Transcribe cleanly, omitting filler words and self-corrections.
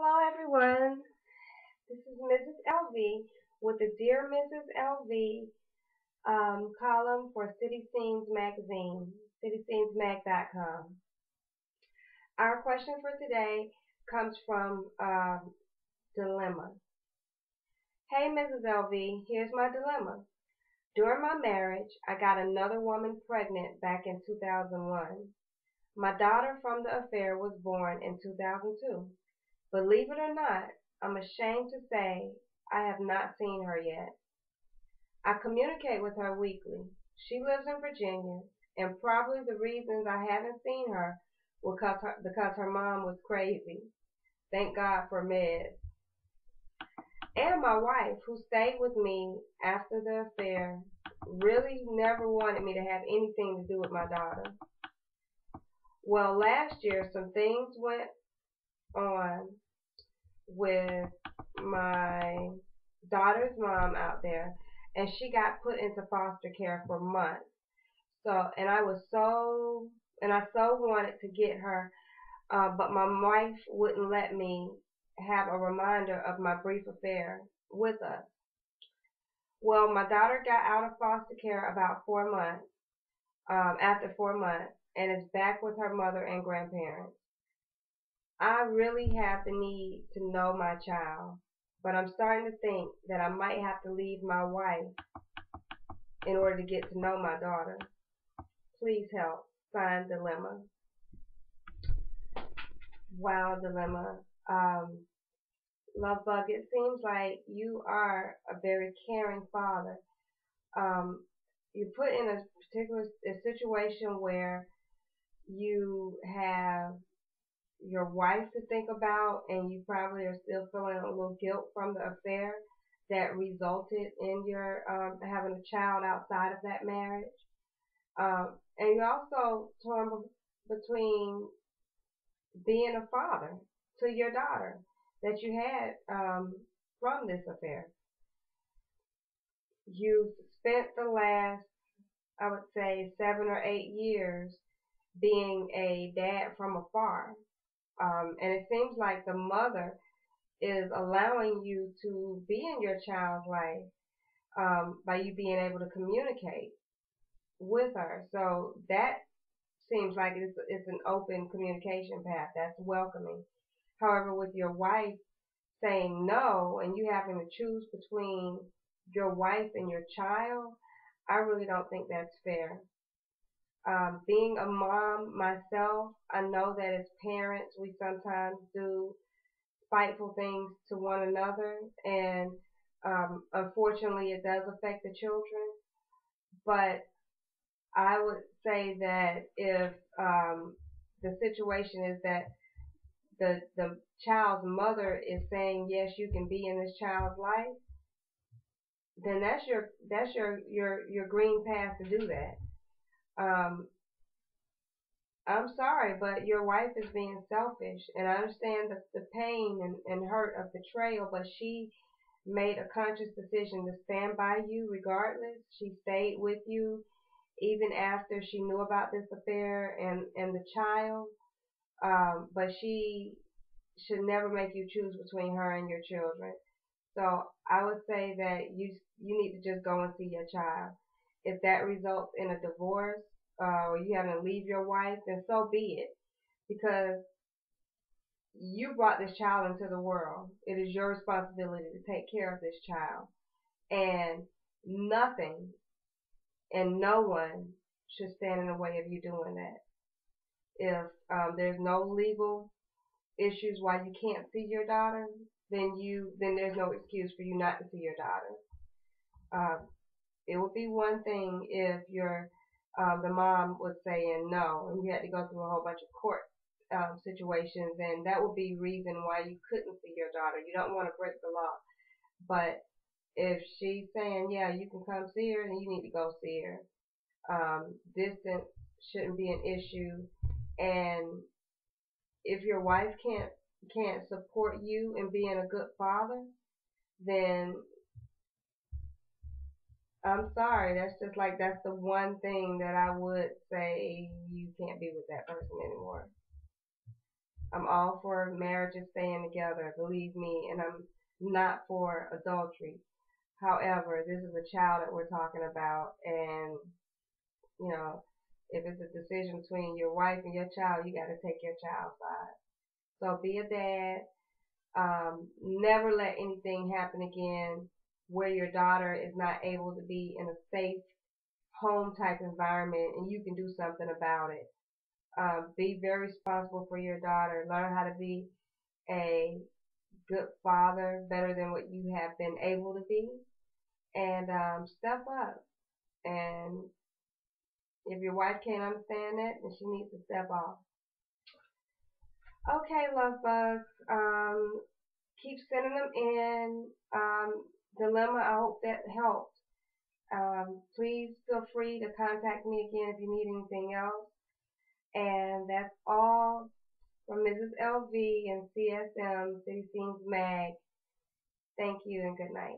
Hello, everyone. This is Mrs. LV with the Dear Mrs. LV column for City Scenes Magazine, cityscenesmag.com. Our question for today comes from Dilemma. Hey, Mrs. LV, here's my dilemma. During my marriage, I got another woman pregnant back in 2001. My daughter from the affair was born in 2002. Believe it or not, I'm ashamed to say I have not seen her yet. I communicate with her weekly. She lives in Virginia, and probably the reasons I haven't seen her were because her mom was crazy. Thank God for meds. And my wife, who stayed with me after the affair, really never wanted me to have anything to do with my daughter. Well, last year some things went on with my daughter's mom out there, and she got put into foster care for months. So, and I so wanted to get her, but my wife wouldn't let me have a reminder of my brief affair with us. Well, my daughter got out of foster care about 4 months, after 4 months, and is back with her mother and grandparents. I really have the need to know my child, but I'm starting to think that I might have to leave my wife in order to get to know my daughter. Please help. Signed, Dilemma. Wow, Dilemma. Love Bug, it seems like you are a very caring father. Um, you're put in a particular situation where you have your wife to think about, and you probably are still feeling a little guilt from the affair that resulted in your having a child outside of that marriage. And you're also torn between being a father to your daughter that you had from this affair. You spent the last, I would say, 7 or 8 years being a dad from afar. And it seems like the mother is allowing you to be in your child's life by you being able to communicate with her. So that seems like it's an open communication path that's welcoming. However, with your wife saying no and you having to choose between your wife and your child, I really don't think that's fair. Being a mom myself, I know that as parents, we sometimes do spiteful things to one another, and unfortunately, it does affect the children. But I would say that if the situation is that the child's mother is saying yes, you can be in this child's life, then that's your green path to do that. Um, I'm sorry, but your wife is being selfish, and I understand the pain and hurt of betrayal, but she made a conscious decision to stand by you regardless. She stayed with you even after she knew about this affair and the child. But she should never make you choose between her and your children. So I would say that you need to just go and see your child. If that results in a divorce, or you having to leave your wife, then so be it. Because you brought this child into the world. It is your responsibility to take care of this child. And nothing and no one should stand in the way of you doing that. If there's no legal issues why you can't see your daughter, then there's no excuse for you not to see your daughter. Um, it would be one thing if the mom was saying no, and you had to go through a whole bunch of court situations, and that would be reason why you couldn't see your daughter. You don't want to break the law, but if she's saying yeah, you can come see her, then you need to go see her. Distance shouldn't be an issue, and if your wife can't support you in being a good father, then I'm sorry. That's just like that's the one thing that I would say you can't be with that person anymore. I'm all for marriages staying together, believe me, and I'm not for adultery. However, this is a child that we're talking about, and you know, if it's a decision between your wife and your child, you got to take your child's side. So be a dad. Never let anything happen again where your daughter is not able to be in a safe home type environment and you can do something about it. Be very responsible for your daughter. Learn how to be a good father, better than what you have been able to be, and step up. And if your wife can't understand that, then she needs to step off. Okay, love bugs. Keep sending them in. Dilemma, I hope that helped. Please feel free to contact me again if you need anything else. And that's all from Mrs. LV and CSM City Scenes Mag. Thank you and good night.